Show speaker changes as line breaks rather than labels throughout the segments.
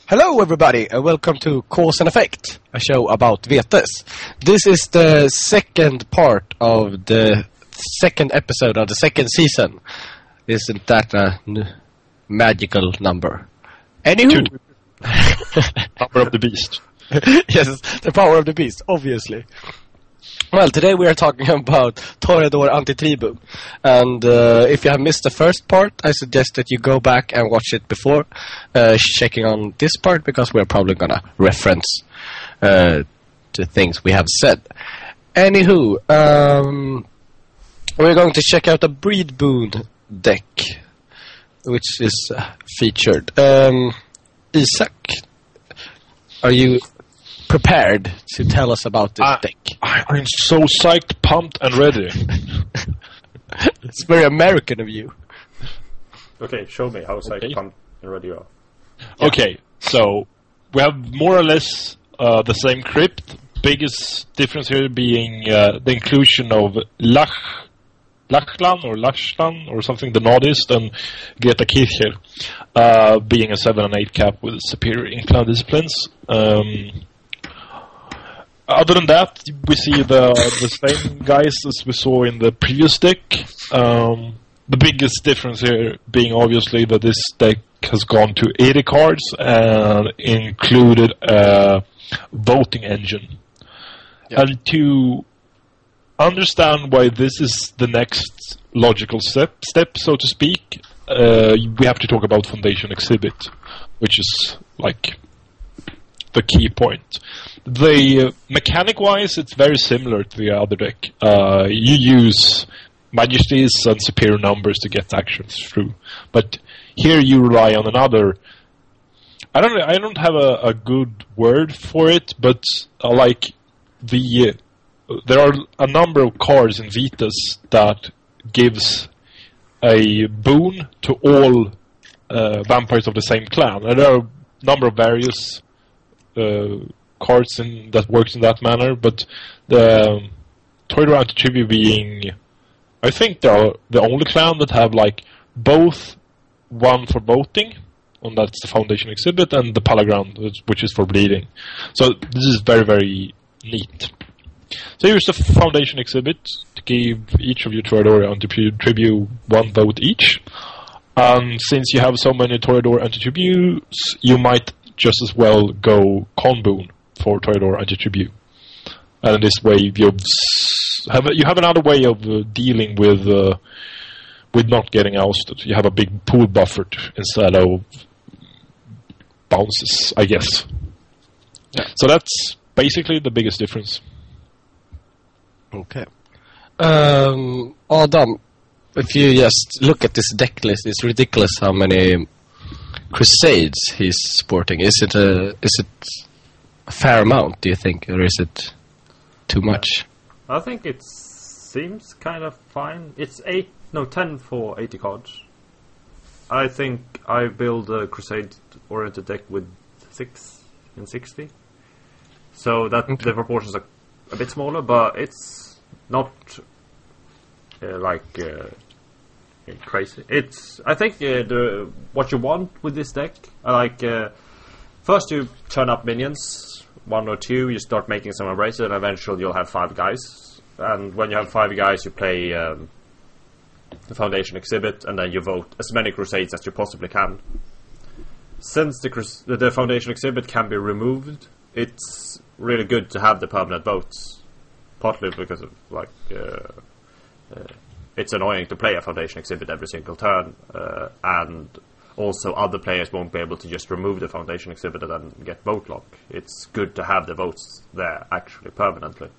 Hello everybody and welcome to Cause and Effect, a show about vetes. This is the second part of the second episode of the second season. Isn't that a magical number? Anywho.
Power of the beast.
Yes, the power of the beast, obviously. Well, today we are talking about Toreador Antitribu. And if you have missed the first part, I suggest that you go back and watch it before checking on this part, because we're probably going to reference the things we have said. Anywho, we're going to check out a Breed Boon deck, which is featured. Isaac, are you prepared to tell us about this deck?
I'm so psyched, pumped, and ready.
It's very American of you.
Okay, show me how psyched, pumped, and ready you are.
Yeah. Okay, so we have more or less the same crypt. Biggest difference here being the inclusion of Lachlan or something, the Nordist, and Greta Kircher, being a 7 and 8 cap with superior in-clan disciplines. Other than that, we see the same guys as we saw in the previous deck. The biggest difference here being obviously that this deck has gone to 80 cards and included a voting engine. Yep. And to understand why this is the next logical step, so to speak, we have to talk about Foundation Exhibit, which is like the key point. The mechanic-wise, it's very similar to the other deck. You use Majesties and superior numbers to get actions through, but here you rely on another. I don't have a good word for it, but there are a number of cards in Vitas that gives a boon to all vampires of the same clan, and there are a number of various cards that works in that manner, but the Toreador Antitribu being, I think they are the only clan that have like both one for voting, and that's the Foundation Exhibit, and the Palaground, which is for bleeding. So this is very, very neat. So here's the Foundation Exhibit to give each of you Toreador Antitribu one vote each. And since you have so many Toreador Antitribus, you might just as well go con boon for Toreador Antitribu. And in this way, you have another way of dealing with not getting ousted. You have a big pool buffered instead of bounces, I guess. Yeah. So that's basically the biggest difference.
Okay. Adam, if you just look at this deck list, it's ridiculous how many Crusades he's sporting. Is it a fair amount, do you think, or is it too much?
I think it seems kind of fine. It's 10 for 80 cards. I think I build a Crusade-oriented deck with 6 and 60. So that the proportions are a bit smaller, but it's not crazy. I think what you want with this deck, first you turn up minions, 1 or 2, you start making some embraces, and eventually you'll have 5 guys. And when you have 5 guys, you play the Foundation Exhibit, and then you vote as many Crusades as you possibly can. Since the Foundation Exhibit can be removed, it's really good to have the permanent votes, partly because of it's annoying to play a Foundation Exhibit every single turn, and also other players won't be able to just remove the Foundation Exhibit and then get vote lock. It's good to have the votes there actually permanently.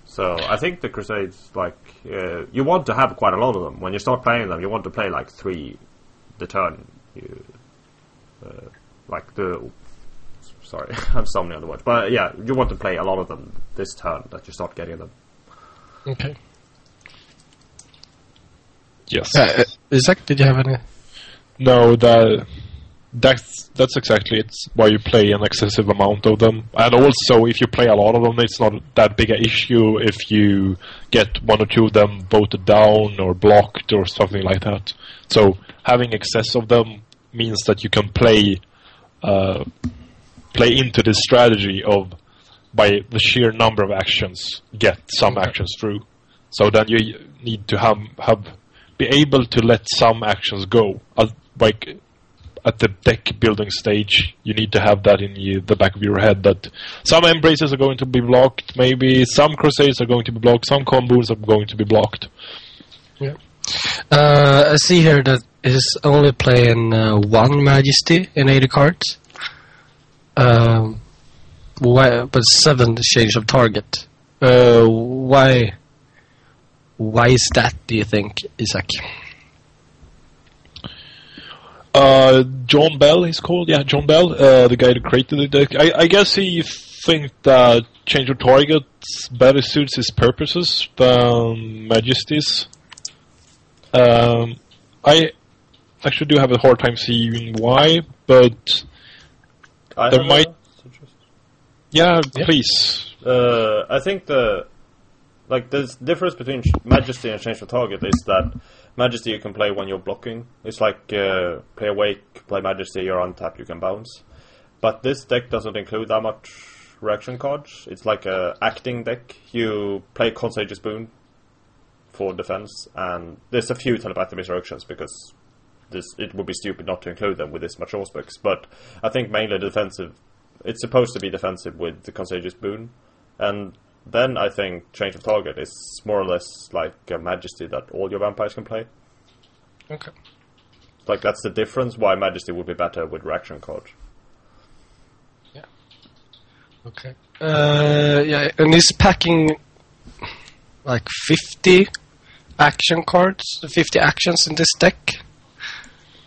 So I think the Crusades, you want to have quite a lot of them. When you start playing them, you want to play 3 the turn. Sorry, I'm stumbling on the words. But yeah, you want to play a lot of them this turn that you start getting them.
Okay.
Yes.
Isaac, did you have any?
No, that's exactly it's why you play an excessive amount of them. And also, if you play a lot of them, it's not that big an issue if you get 1 or 2 of them voted down or blocked or something like that. So having excess of them means that you can play play into this strategy of, by the sheer number of actions, get some actions through. So then you need to be able to let some actions go. Like at the deck building stage, you need to have that in the back of your head, that some embraces are going to be blocked, maybe some crusades are going to be blocked, some combos are going to be blocked.
Yeah. I see here that it is only playing one Majesty in 80 cards. Why? But 7 change of target. Why is that, do you think, Isaac?
John Bell, he's called. Yeah, John Bell, the guy that created the deck. I guess he thinks that change of target better suits his purposes than Majesty's. I actually do have a hard time seeing why, but there might... Yeah, please.
I think the difference between Majesty and change of target is that Majesty you can play when you're blocking. It's like play Awake, play Majesty, you're untapped, you can bounce. But this deck doesn't include that much reaction cards. It's like a acting deck. You play Consage's Boon for defense, and there's a few telepathic misdirections because it would be stupid not to include them with this much specs. But I think mainly defensive. It's supposed to be defensive with the Consage's Boon, and then I think change of target is more or less like a Majesty that all your vampires can play.
Okay.
Like that's the difference why Majesty would be better with reaction cards.
Yeah. Okay. Yeah, and he's packing like 50 action cards, 50 actions in this deck.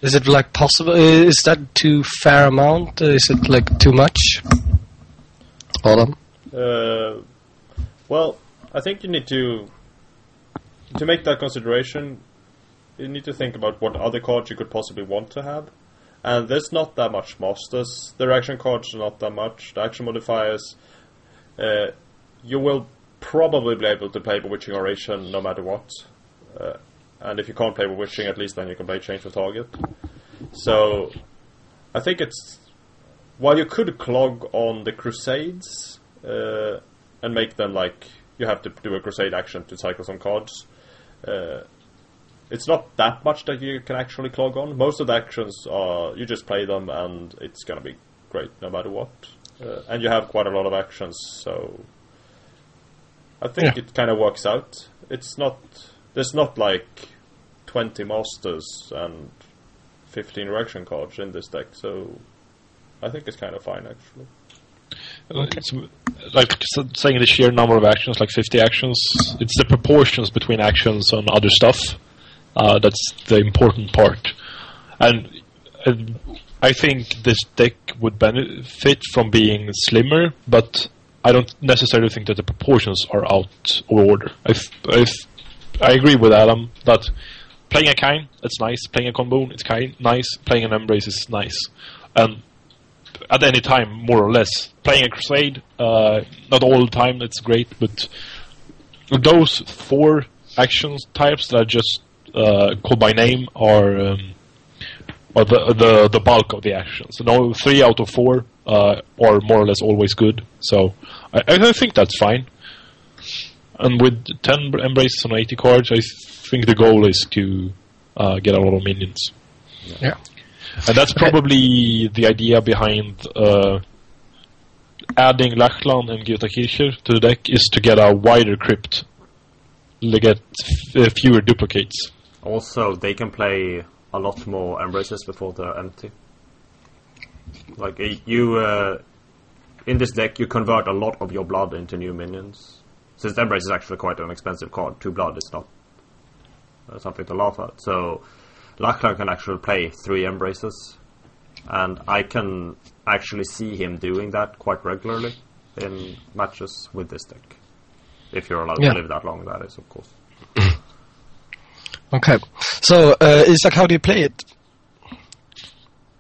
Is it like possible? Is that too fair amount? Is it like too much? Hold on.
Well, I think you need to make that consideration. You need to think about what other cards you could possibly want to have, and there's not that much masters. The reaction cards are not that much. The action modifiers, you will probably be able to play Bewitching Oration no matter what. And if you can't play Bewitching, at least then you can play Change of Target. So, I think it's... While you could clog on the Crusades, and make them like... You have to do a Crusade action to cycle some cards. It's not that much that you can actually clog on. Most of the actions are... You just play them and it's gonna be great no matter what. And you have quite a lot of actions, so... I think it kind of works out. It's not... There's not like 20 masters and 15 reaction cards in this deck, so I think it's kind of fine actually.
It's like saying the sheer number of actions, like 50 actions, it's the proportions between actions and other stuff that's the important part. And I think this deck would benefit from being slimmer, but I don't necessarily think that the proportions are out of order. I agree with Adam that playing a Kine, it's nice. Playing a Comboon, it's nice. Playing an Embrace is nice. And at any time, more or less. Playing a Crusade, not all the time, it's great, but those 4 action types that are just called by name are the bulk of the actions. So 3 out of 4 are more or less always good. So I think that's fine. And with 10 Embraces on 80 cards, I think the goal is to get a lot of minions.
Yeah.
And that's probably the idea behind adding Lachlan and Götakircher to the deck, is to get a wider crypt. To get fewer duplicates.
Also, they can play a lot more Embraces before they're empty. Like, you... in this deck, you convert a lot of your blood into new minions. Since Embrace is actually quite an expensive card, 2 blood is not something to laugh at. So, Lachlan can actually play 3 Embraces. And I can actually see him doing that quite regularly in matches with this deck. If you're allowed to live that long, that is, of course.
Okay. So, Isaac, how do you play it?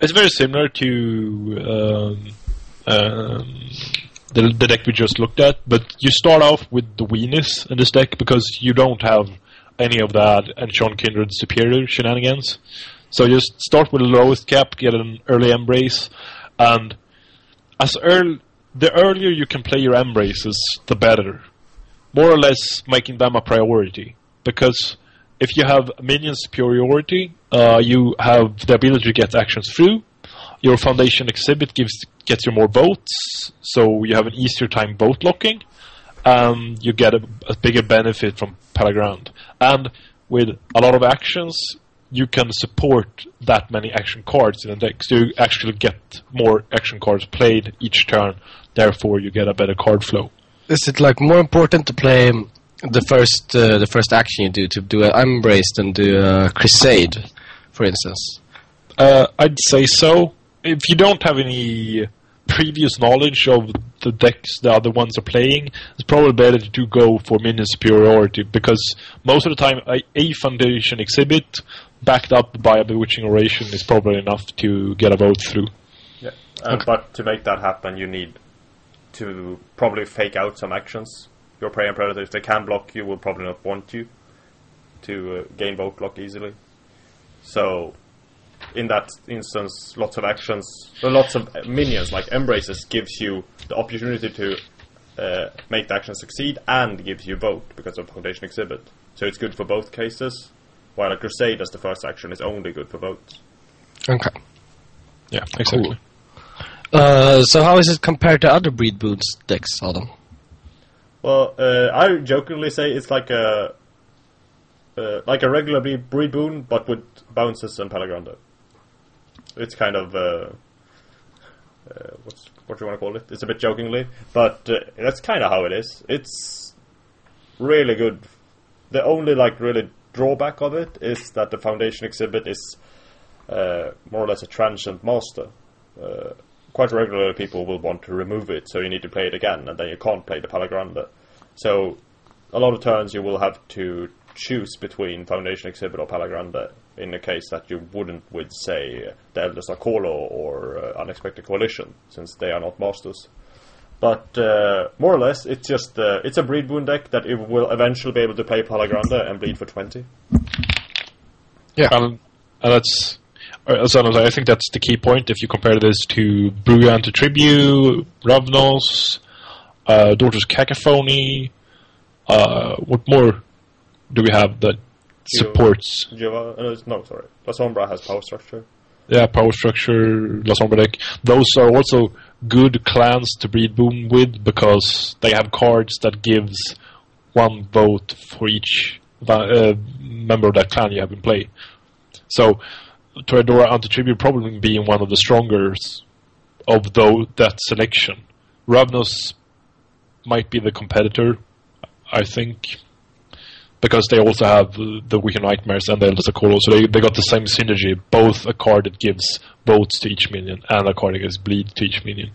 It's very similar to the deck we just looked at, but you start off with the weenies in this deck because you don't have any of that Enchant Kindred Superior shenanigans. So just start with the lowest cap, get an early Embrace, And the earlier you can play your embraces, the better. More or less making them a priority. Because if you have minion superiority, you have the ability to get actions through. Your Foundation exhibit gets you more votes, so you have an easier time vote locking. You get a bigger benefit from Palaground. And with a lot of actions, you can support that many action cards in a deck. So you actually get more action cards played each turn. Therefore, you get a better card flow.
Is it like more important to play the first action you do, to do an Embrace than do a Crusade, for instance?
I'd say so. If you don't have any previous knowledge of the decks the other ones are playing, it's probably better to go for minion superiority, because most of the time a Foundation exhibit backed up by a Bewitching Oration is probably enough to get a vote through.
Yeah, but to make that happen, you need to probably fake out some actions. Your Prey and Predator, if they can block you, will probably not want you to gain vote lock easily. So, in that instance, lots of minions like Embraces gives you the opportunity to make the action succeed and gives you vote because of Foundation exhibit. So it's good for both cases, while a Crusade as the first action is only good for votes.
Okay.
Yeah, exactly.
Cool. So how is it compared to other Breed Boons decks, Adam?
Well, I jokingly say it's like a regular Breed Boon, but with bounces and Palagranda. It's kind of what do you want to call it? It's a bit jokingly, but that's kind of how it is. It's really good. The only really drawback of it is that the Foundation exhibit is more or less a transient master. Quite regularly people will want to remove it, so you need to play it again, and then you can't play the Palagranda. So a lot of turns you will have to choose between Foundation exhibit or Palagranda in the case that you wouldn't with, say, the Elder Sarkolo or Unexpected Coalition, since they are not masters. But more or less, it's just it's a Breed Boon deck that it will eventually be able to play Palagranda and bleed for 20.
Yeah, and that's... I think that's the key point. If you compare this to Toreador Antitribu, Ravnos, Daughter's Cacophony, what more do we have that supports?
La Sombra has power structure.
Yeah, power structure, La Sombra deck. Those are also good clans to breed boom with, because they have cards that gives one vote for each member of that clan you have in play. So Toreador Antitribu probably being one of the strongest of that selection. Ravnos might be the competitor, I think, because they also have the Wicked Nightmares and the Elder Sarkolo, so they got the same synergy. Both a card that gives votes to each minion and a card that gives bleed to each minion.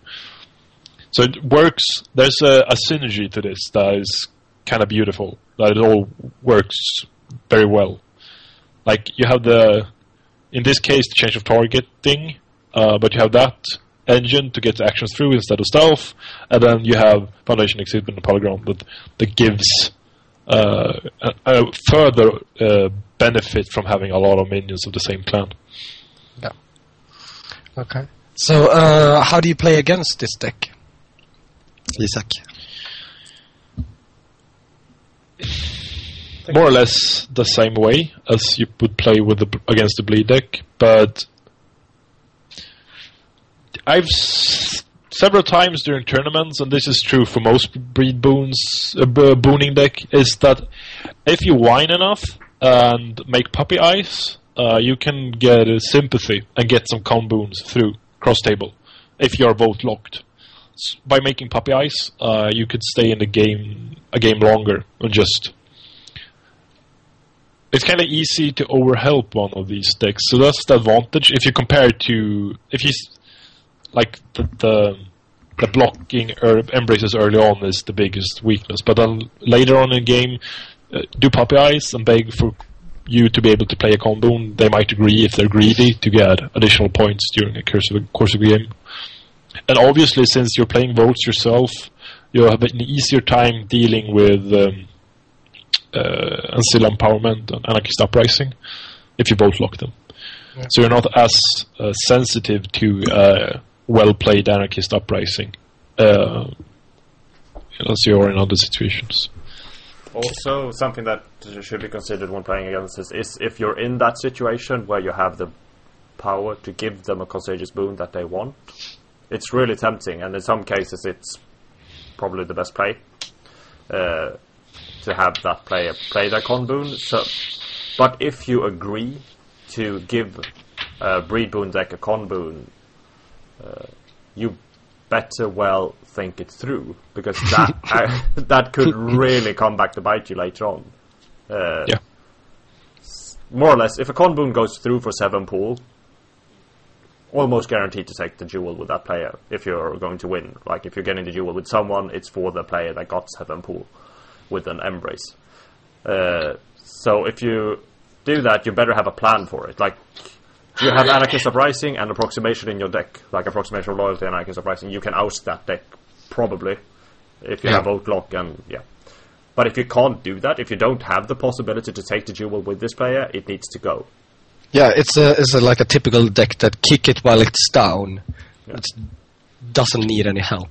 So it works. There's a synergy to this that is kind of beautiful. That it all works very well. Like you have in this case, the change of target thing, but you have that engine to get the actions through instead of stealth, and then you have Foundation exhibit and Palaground that gives a further benefit from having a lot of minions of the same clan.
Yeah. Okay. So, how do you play against this deck, Isak?
More or less the same way as you would play with against the bleed deck, but I've several times during tournaments, and this is true for most breed booning deck, is that if you whine enough and make puppy eyes, you can get a sympathy and get some comboons through cross table if you are vote locked. By making puppy eyes, you could stay in the game a game longer and just. It's kind of easy to overhelp one of these decks, so that's the advantage. If you compare it to like the blocking embraces early on is the biggest weakness, but then later on in the game, do puppy eyes and beg for you to be able to play a combo. They might agree if they're greedy to get additional points during the course of the game. And obviously, since you're playing votes yourself, you have an easier time dealing with Ancilla Empowerment and Anarchist Uprising if you both lock them. Yeah. So you're not as sensitive to well-played Anarchist Uprising, unless you're in other situations.
Also, something that should be considered when playing against this is if you're in that situation where you have the power to give them a Contagious Boon that they want, it's really tempting, and in some cases it's probably the best play to have that player play their Con Boon. So, but if you agree to give a Breed Boon deck a Con Boon, you better well think it through, because that that could really come back to bite you later on.
Yeah.
More or less, if a Con Boon goes through for 7 pool, almost guaranteed to take the duel with that player if you're going to win. Like, if you're getting the duel with someone, it's for the player that got 7 pool with an Embrace. So if you do that, you better have a plan for it. Like, you have Anarchist Uprising and Approximation in your deck, like Approximation of Loyalty and Anarchist Uprising. You can oust that deck, probably, if you have Vote Lock, and yeah. But if you can't do that, if you don't have the possibility to take the duel with this player, it needs to go.
Yeah, it's like a typical deck that kick it while it's down.
Yeah.
It doesn't need any help.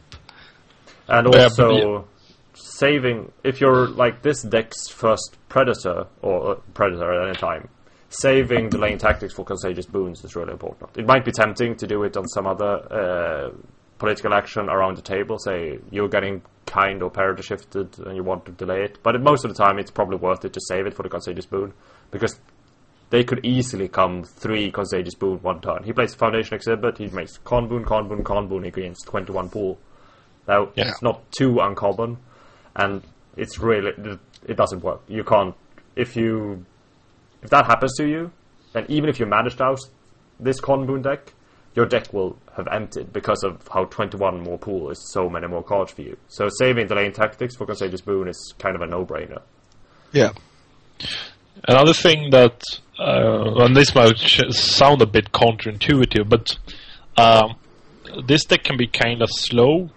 And also, saving, if you're like this deck's first Predator, or Predator at any time, saving delaying tactics for Contagious Boons is really important. It might be tempting to do it on some other political action around the table, say you're getting kind or parity shifted and you want to delay it, but most of the time it's probably worth it to save it for the Contagious Boon, because they could easily come 3 Contagious Boon one turn. He plays Foundation Exhibit, he makes Con Boon, Con Boon, Con Boon against 21 pool. Now, it's not too uncommon, and it's really, it doesn't work. You can't, if that happens to you, then even if you manage to oust this Con Boon deck, your deck will have emptied because of how 21 more pool is so many more cards for you. So saving delaying tactics for Contagious Boon is kind of a no-brainer.
Yeah.
Another thing that, and this might sound a bit counterintuitive, but this deck can be kind of slow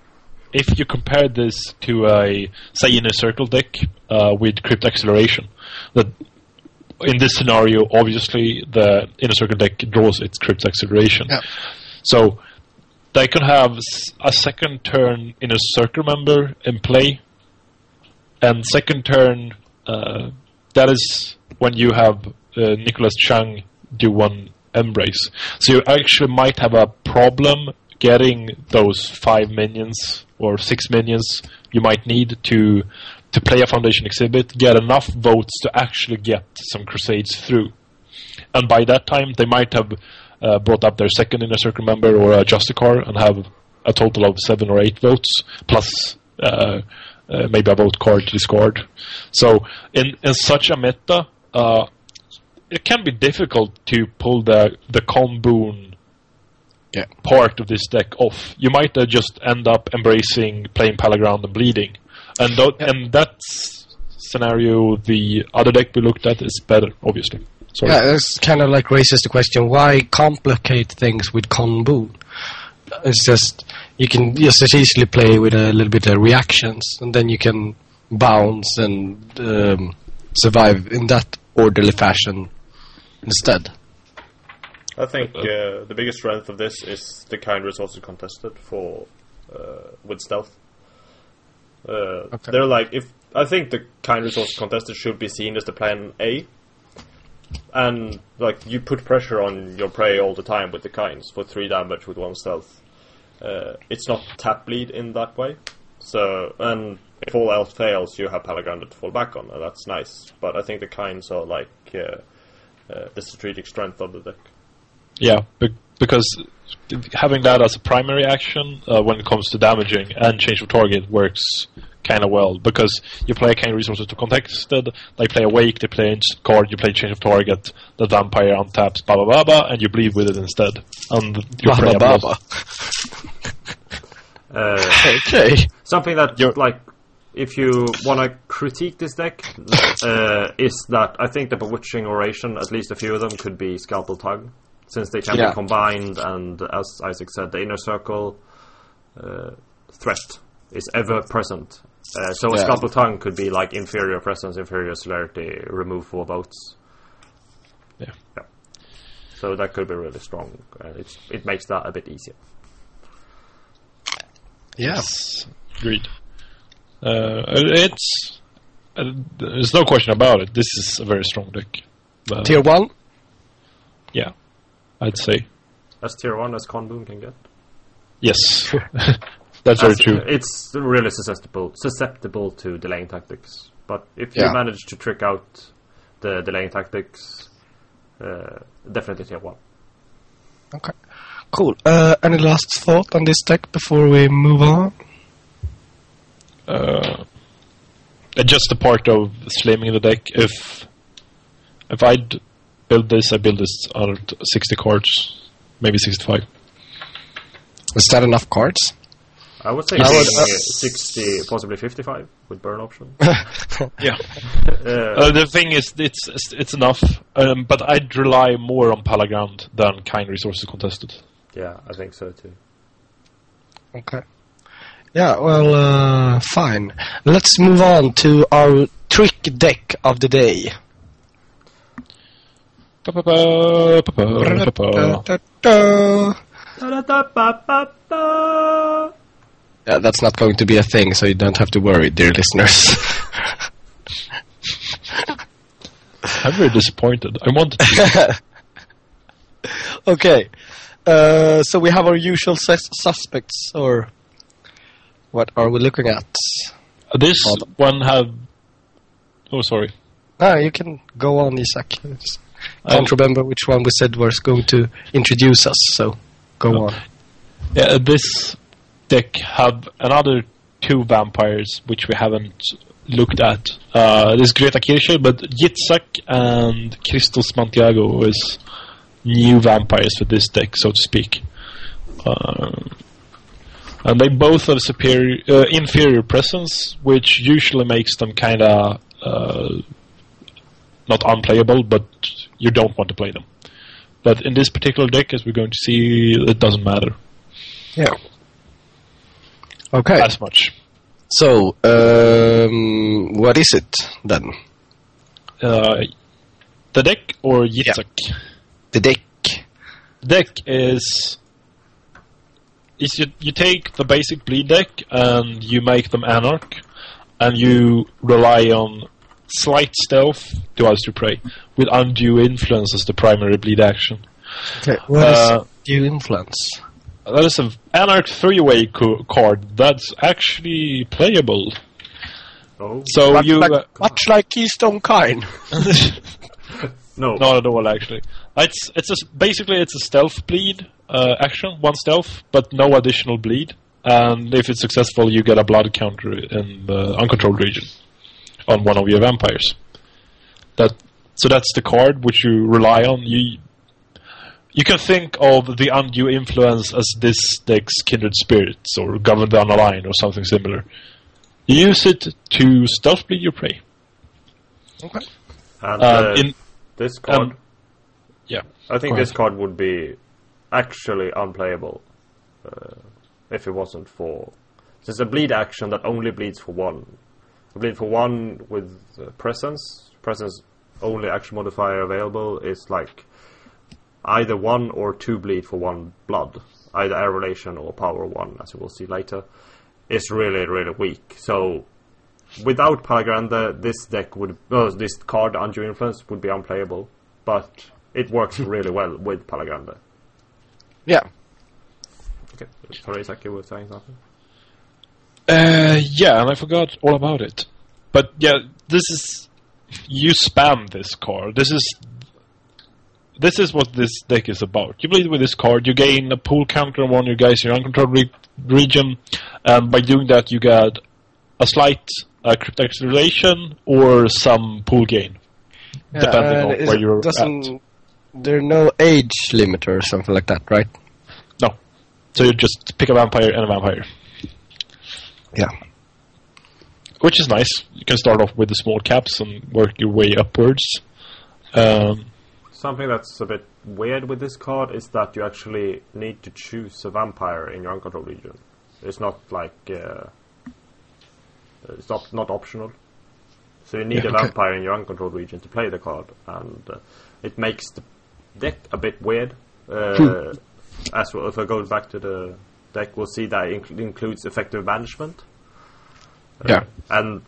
if you compare this to a, say, Inner Circle deck with Crypt Acceleration. That in this scenario, obviously, the Inner Circle deck draws its Crypt Acceleration.
Yeah.
So they can have a second turn Inner Circle member in play, and second turn, that is when you have Nicholas Chang do 1 Embrace. So you actually might have a problem getting those 5 minions or 6 minions you might need to play a Foundation Exhibit, get enough votes to actually get some Crusades through. And by that time, they might have brought up their second Inner Circle member or a Justicar and have a total of 7 or 8 votes, plus maybe a vote card to discard. So in such a meta, it can be difficult to pull the Con Boon part of this deck off. You might just end up embracing, playing Palaground and bleeding. And that scenario, the other deck we looked at is better, obviously. Sorry.
Yeah, it's kind of like raises the question, why complicate things with Con Boon? It's just, you can just as easily play with a little bit of reactions, and then you can bounce and survive in that orderly fashion instead.
I think the biggest strength of this is the kind resources contested for with stealth. They're like, I think the kind resources contested should be seen as the plan A, and like you put pressure on your prey all the time with the kinds for 3 damage with 1 stealth. It's not tap bleed in that way. So, and if all else fails, you have Palaground to fall back on, and that's nice. But I think the kinds are like the strategic strength of the deck.
Yeah, because having that as a primary action when it comes to damaging and change of target works kind of well, because you play kind resources to contested, they play Awake, they play card, you play change of target, the vampire untaps, blah blah blah blah, and you bleed with it instead. And you play
blah blah. Okay.
Something that like, if you want to critique this deck, is that I think the Bewitching Oration, at least a few of them, could be Scalpel Tongue, since they can be combined, and as Isaac said, the Inner Circle threat is ever present. So a Scalpel Tongue could be like inferior presence, inferior celerity, remove 4 votes. Yeah. So that could be really strong. It makes that a bit easier.
Yes, agreed. It's there's no question about it. This is a very strong deck.
Tier 1?
Yeah, I'd say.
As tier 1 as Conboon can get.
Yes, that's very true.
It's really susceptible to delaying tactics. But if you manage to trick out the delaying tactics, definitely tier 1.
Okay, cool. Any last thought on this deck before we move on?
Just the part of slamming the deck. If I'd build this, I build this out of 60 cards, maybe 65.
Is that enough cards?
I would say 60, possibly 55 with burn option.
Yeah. The thing is, it's enough, but I'd rely more on Palaground than kind resources contested.
Yeah, I think so too.
Okay. Yeah, well, fine. Let's move on to our trick deck of the day. Yeah, that's not going to be a thing, so you don't have to worry, dear listeners.
I'm very disappointed. I wanted to.
Okay. So we have our usual suspects, or what are we looking at?
This one have... Oh, sorry.
You can go on, Isak. I can't remember which one we said was going to introduce us, so go on.
Yeah, this deck have another 2 vampires, which we haven't looked at. This Greta Kirche, but Yitzhak and Christos Mantiago is new vampires for this deck, so to speak. And they both have inferior presence, which usually makes them kind of not unplayable, but you don't want to play them. But in this particular deck, as we're going to see, it doesn't matter.
Yeah. Okay.
As much.
So, what is it then?
The deck or Yitzhak?
Yeah. The deck.
Deck is you take the basic bleed deck and you make them Anarch, and you rely on slight stealth to oust prey, with undue influence as the primary bleed action.
Okay, what is undue influence?
That is an Anarch 3-way card that's actually playable.
Oh.
So
much like Keystone Kine.
No,
not at all. Actually, basically it's a stealth bleed action, 1 stealth, but no additional bleed. And if it's successful, you get a blood counter in the uncontrolled region on one of your vampires. So that's the card which you rely on. You can think of the undue influence as this deck's kindred spirits or govern the unaligned or something similar. You use it to stealth bleed your prey.
Okay.
And this card,
yeah,
I think this card would be actually unplayable if it wasn't for... It's a bleed action that only bleeds for 1. A bleed for 1 with presence. Presence only action modifier available is like either 1 or 2 bleed for 1 blood. Either air relation or power 1, as you will see later. Is really, really weak. So without Palagrande, this deck would... this card, Undue Influence, would be unplayable. But it works really well with Palagrande.
Yeah.
Okay. Sorry, Isaac, you were saying something?
Yeah, and I forgot all about it. But yeah, this is... You spam this card. This is what this deck is about. You bleed with this card, you gain a pool counter on one of your guys in your uncontrolled region, and by doing that you get a slight crypt acceleration or some pool gain, depending on where you're at.
There are no age limit or something like that, right?
No. So you just pick a vampire and a vampire.
Yeah.
Which is nice. You can start off with the small caps and work your way upwards.
Something that's a bit weird with this card is that you actually need to choose a vampire in your uncontrolled region. It's not like... it's not optional. So you need a vampire in your uncontrolled region to play the card, and it makes the deck a bit weird. As well, if I go back to the deck will see that it includes effective management.
Yeah.
And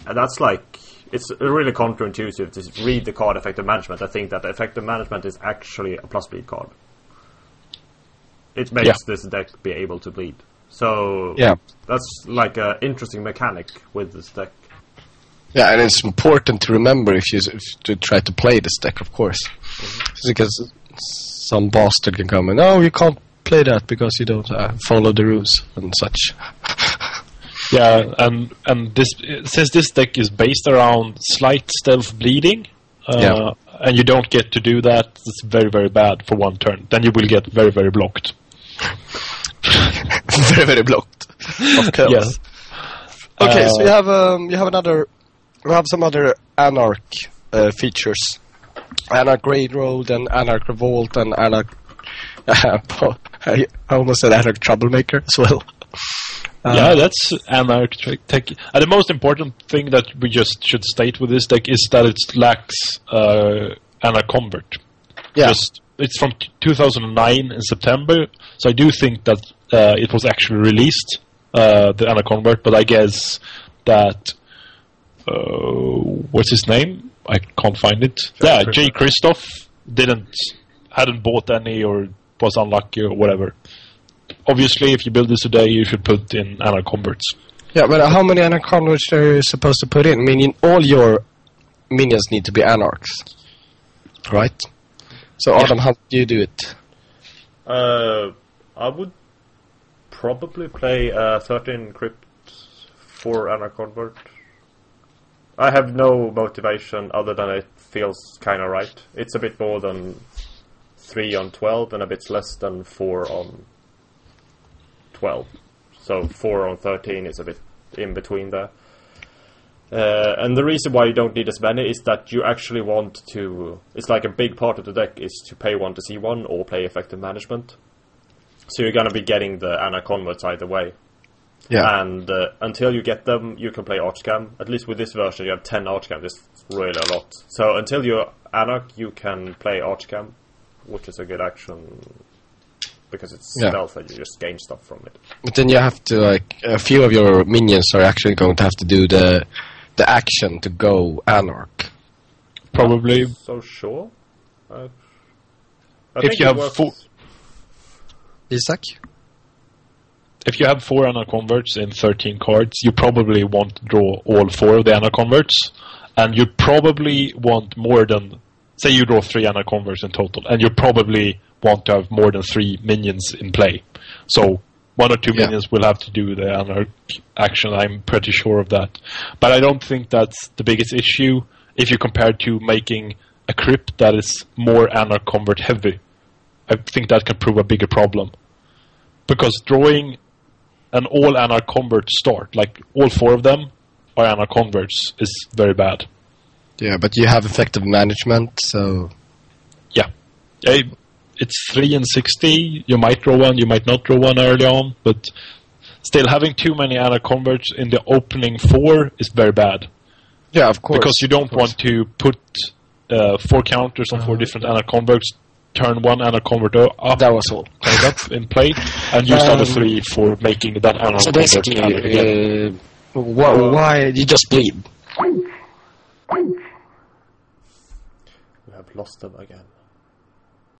that's like, it's really counterintuitive to read the card effective management. I think that effective management is actually a plus bleed card. It makes this deck be able to bleed. So that's like an interesting mechanic with this deck.
Yeah, and it's important to remember if you to try to play this deck, of course. Because some bastard can come and, oh, you can't play that because you don't follow the rules and such.
Yeah, and this, since this deck is based around slight stealth bleeding, and you don't get to do that, it's very, very bad for one turn. Then you will get very, very blocked.
Very, very blocked. Of course.
Yes.
Okay, so we have some other Anarch features. Anarch Railroad and Anarch Revolt and Anarch... I almost said Anarch Troublemaker as well.
Yeah, that's Anarch tech. And the most important thing that we just should state with this deck is that it lacks Anarch Convert.
Yeah.
It's from 2009 in September, so I do think that it was actually released, the Anarch Convert, but I guess that... what's his name? I can't find it. Jay Christoph hadn't bought any or was unlucky or whatever. Obviously, if you build this today, you should put in Anarch Converts. Yeah,
but how many Anarch Converts are you supposed to put in? Meaning all your minions need to be Anarchs, right? So, Adam, how do you do it?
I would probably play 13 Crypt for Anarch Convert. I have no motivation other than it feels kind of right. It's a bit more than 3 on 12 and a bit less than 4 on 12. So 4 on 13 is a bit in between there. And the reason why you don't need as many is that you actually want to... It's like a big part of the deck is to pay 1 to see 1 or play effective management. So you're going to be getting the Anarch Converts either way.
Yeah.
And until you get them, you can play Archcam. At least with this version, you have 10 Archcam. It's really a lot. So until you're Anarch, you can play Archcam, which is a good action because it's stealth and you just gain stuff from it.
But then you have to, like, a few of your minions are actually going to have to do the action to go Anarch.
Probably.
Not so sure. I
if you have 4...
Isaac?
If you have 4 Anarch Converts in 13 cards, you probably want to draw all 4 of the Anarch Converts, and you probably want more than... Say you draw 3 Anarch Converts in total, and you probably want to have more than 3 minions in play. So 1 or 2 minions will have to do the Anarch action, I'm pretty sure of that. But I don't think that's the biggest issue if you compare to making a crypt that is more Anarch Convert heavy. I think that can prove a bigger problem. Because drawing an all Anarch Convert start, like all 4 of them are Anarch Converts, is very bad.
Yeah, but you have effective management, so...
Yeah. It's 3 and 60. You might draw 1, you might not draw 1 early on, but still having too many Anarch Converts in the opening 4 is very bad.
Yeah, of course.
Because you don't want to put 4 counters on 4 different Anarch Converts, turn 1 Anarch Convert up.
That was all.
Up in play, and use the other 3 for making that Anarch
so
Convert.
Basically, why you just bleed?
We have lost them again.